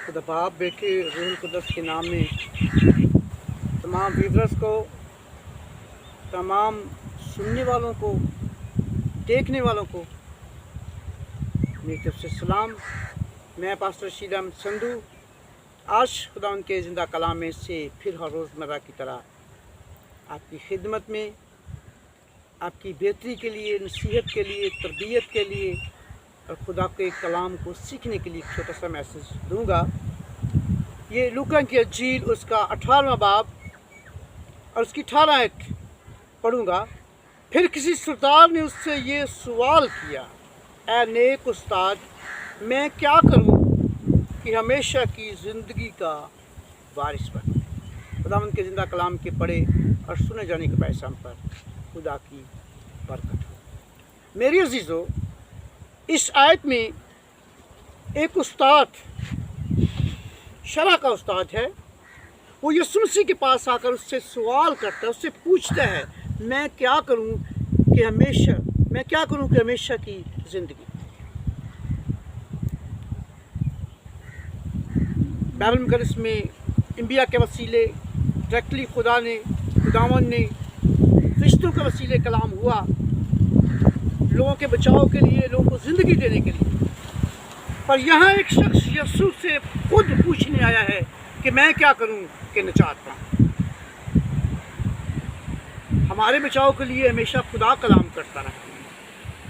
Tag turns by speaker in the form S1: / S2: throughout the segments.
S1: खुदा बाप बेटे रूहुल कुद्दस के नाम में तमाम व्यूअर्स को, तमाम सुनने वालों को, देखने वालों को मेरी तरफ से सलाम। मैं पास्टर रशीद अहमद संधू आज खुदा उनके ज़िंदा कलाम में से फिर हर रोज़मर्रा की तरह आपकी खिदमत में, आपकी बेहतरी के लिए, नसीहत के लिए, तरबियत के लिए और खुदा के कलाम को सीखने के लिए एक छोटा सा मैसेज दूंगा। ये लूका की अंजील उसका 18वां बाब और उसकी 18 आयत पढ़ूंगा। फिर किसी सरदार ने उससे ये सवाल किया, ऐ नेक उस्ताद, मैं क्या करूं कि हमेशा की ज़िंदगी का वारिस बनूं। खुदावंद के ज़िंदा कलाम के पढ़े और सुने जाने के पैसा पर खुदा की बरकत हो। मेरी अजीज़ों, इस आयत में एक उस्ताद, शरह का उस्ताद है, वो यीशु मसीह के पास आकर उससे सवाल करता है, उससे पूछता है, मैं क्या करूं कि हमेशा की ज़िंदगी। बाइबल मुक़द्दस में अंबिया के वसीले डायरेक्टली खुदावंद ने फरिश्तों के वसीले कलाम हुआ, लोगों के बचाव के लिए, लोगों को ज़िंदगी देने के लिए। पर यहाँ एक शख्स यीशु से खुद पूछने आया है कि मैं क्या करूं कि निजात पाऊं। हमारे बचाव के लिए हमेशा खुदा कलाम करता रहा,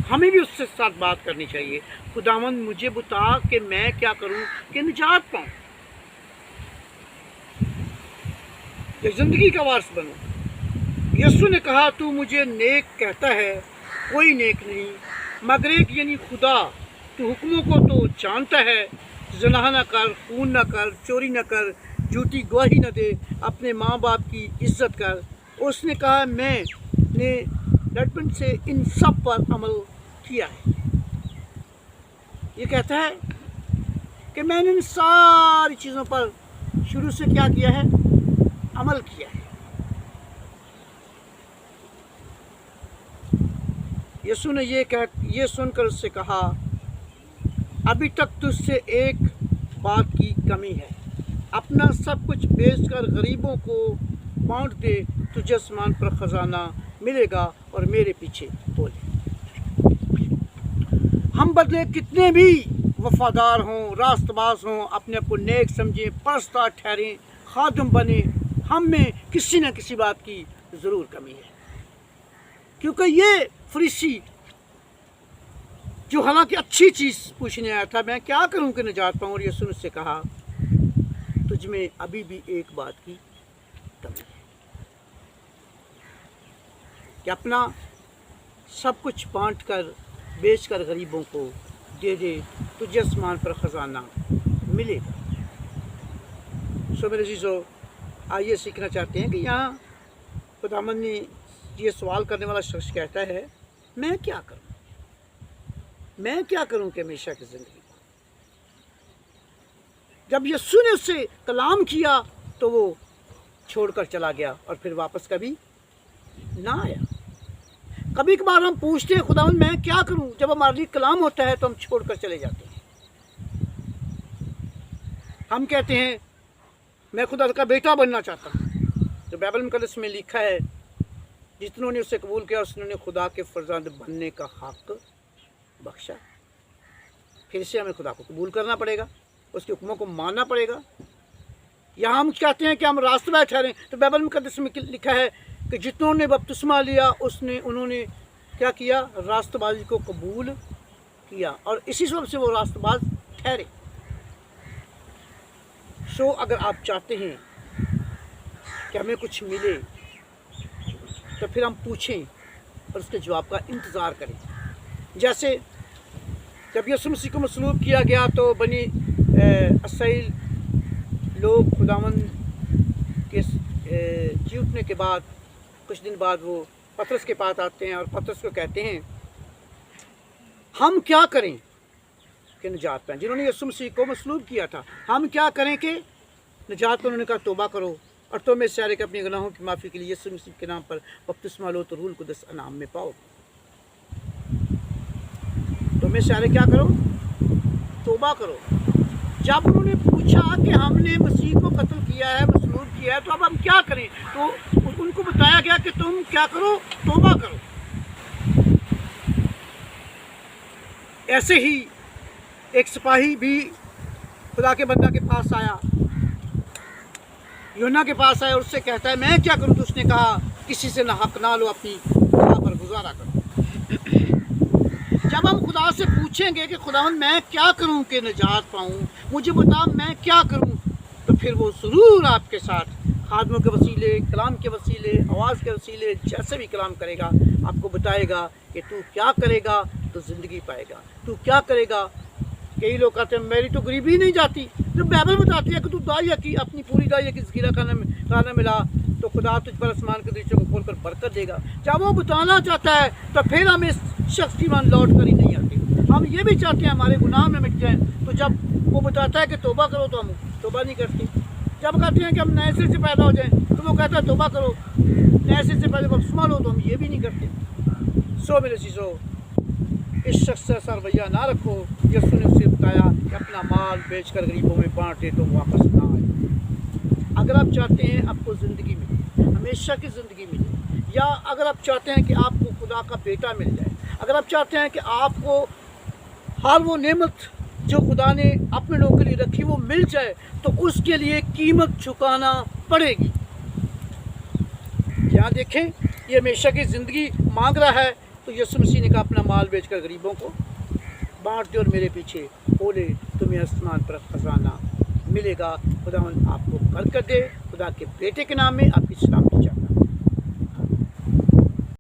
S1: हमें भी उससे साथ बात करनी चाहिए। खुदावंद मुझे बता कि मैं क्या करूं कि निजात पाऊं, कि ज़िंदगी का वारिस बनूं। यीशु ने कहा, तू मुझे नेक कहता है, कोई नेक नहीं मगर एक, यानी खुदा। तू हुक्मों को तो जानता है, ज़िना न कर, खून न कर, चोरी न कर, झूठी गवाही न दे, अपने माँ बाप की इज्जत कर। उसने कहा, मैंने लड़पन से इन सब पर अमल किया है। ये कहता है कि मैंने इन सारी चीज़ों पर शुरू से क्या किया है, अमल किया है। यीशु ने ये सुनकर उससे कहा, अभी तक तुझसे एक बात की कमी है, अपना सब कुछ बेचकर गरीबों को बांट दे, तुझे आसमान पर खजाना मिलेगा और मेरे पीछे हो ले। हम बदले कितने भी वफादार हों, रास्तबाज हों, अपने आप को नेक समझें, परस्तार ठहरें, खादिम बने, हम में किसी न किसी बात की ज़रूर कमी है। क्योंकि ये फरीसी जो हालांकि अच्छी चीज़ पूछने आया था, मैं क्या करूं कि निजात पाऊं, और यीशु ने उससे कहा, तुझ में अभी भी एक बात की कमी है कि अपना सब कुछ बांट कर, बेच कर गरीबों को दे दे, तुझे आसमान पर ख़जाना मिलेगा। सो मेरे अज़ीज़ों, आइए सीखना चाहते हैं कि यहाँ खुदावंद ने ये सवाल करने वाला शख्स कहता है, मैं क्या करूं कि हमेशा की ज़िंदगी। जब यीशु ने उससे कलाम किया तो वो छोड़कर चला गया और फिर वापस कभी ना आया। कभी कभार हम पूछते हैं, खुदावंद मैं क्या करूं, जब हमारे लिए कलाम होता है तो हम छोड़कर चले जाते हैं। हम कहते हैं, मैं खुदा का बेटा बनना चाहता हूं। तो बाइबल मुक़द्दस में लिखा है, जितनों ने उसे कबूल किया उसने खुदा के फर्जंद बनने का हक बख्शा। फिर से हमें खुदा को कबूल करना पड़ेगा, उसके हुक्मों को मानना पड़ेगा। यहाँ हम कहते हैं कि हम रास्तबाज ठहरें, तो बाइबल मुक़द्दस में लिखा है कि जितनों ने बपतिस्मा लिया उन्होंने क्या किया, रास्तबाजी को कबूल किया, और इसी सबब से वो रास्तबाज ठहरे। सो अगर आप चाहते हैं कि हमें कुछ मिले तो फिर हम पूछें और उसके जवाब का इंतज़ार करें। जैसे जब यीशु मसीह को मसलूब किया गया तो बनी इसराइल लोग खुदावंद के जी उठने के बाद कुछ दिन बाद वो पतरस के पास आते हैं और पतरस को कहते हैं, हम क्या करें कि निजात पाएं। जिन्होंने यीशु मसीह को मसलूब किया था, हम क्या करें कि निजात पाएं। उन्होंने कहा, तौबा करो और तुम्हें सारे के अपने गुनाहों की माफ़ी के लिए यीशु मसीह के नाम पर बपतिस्मा लो तो रूहुल कुद्दस इनाम में पाओ। तुम्हें सारे क्या करो, तौबा करो। जब उन्होंने पूछा कि हमने मसीह को कत्ल किया है, मसलूब किया है, तो अब हम क्या करें, तो उनको बताया गया कि तुम क्या करो, तौबा करो। ऐसे ही एक सिपाही भी खुदा के बंदा के पास आया, यूहन्ना के पास आया और उससे कहता है मैं क्या करूं। तो उसने कहा किसी से ना हक ना लो, अपनी खुदा पर गुजारा करो। जब हम खुदा से पूछेंगे कि खुदावंद मैं क्या करूं कि निजात पाऊं, मुझे बता मैं क्या करूं, तो फिर वो ज़रूर आपके साथ खादमों के वसीले, कलाम के वसीले, आवाज़ के वसीले, जैसे भी कलाम करेगा आपको बताएगा कि तू क्या करेगा तो ज़िंदगी पाएगा, तू क्या करेगा। कई लोग कहते हैं मेरी तो गरीबी नहीं जाती, जब बाइबल बताती है कि तू दाइया की अपनी पूरी दाइया की ज़खीरा खाना मिला तो खुदा तुझ पर आसमान के दृश्यों को खोलकर बरकत देगा। जब वो बताना चाहता है तो फिर हम इस शख्स की मान लौट कर ही नहीं आते। हम ये भी चाहते हैं हमारे गुनाह में मिट जाएँ, तो जब वो बताता है कि तौबा करो तो हम तौबा नहीं करते। जब कहते हैं कि हम नए सिर से पैदा हो जाएँ तो वो कहता है तौबा करो, नए सिर से पहले बपतिस्मा लो, तो हम ये भी नहीं करते। सो मेरे चीज़ों, इस शख्स से ऐसा रवैया ना रखो। यीशु ने उसे बताया कि अपना माल बेचकर गरीबों में बांट दे तो वापस ना आए। अगर आप चाहते हैं आपको ज़िंदगी मिले, हमेशा की ज़िंदगी मिले, या अगर आप चाहते हैं कि आपको खुदा का बेटा मिल जाए, अगर आप चाहते हैं कि आपको हर वो नेमत जो खुदा ने अपने लोगों के लिए रखी वो मिल जाए, तो उसके लिए कीमत चुकाना पड़ेगी। यहाँ देखें, ये हमेशा की ज़िंदगी मांग रहा है, तो यीशु मसीह ने कहा अपना माल बेचकर गरीबों को बांट दे और मेरे पीछे बोले, तुम्हें आसमान पर खजाना मिलेगा। खुदावंद आपको बरकत दे। खुदा के बेटे के नाम में आपकी सलामती चाहता हूं।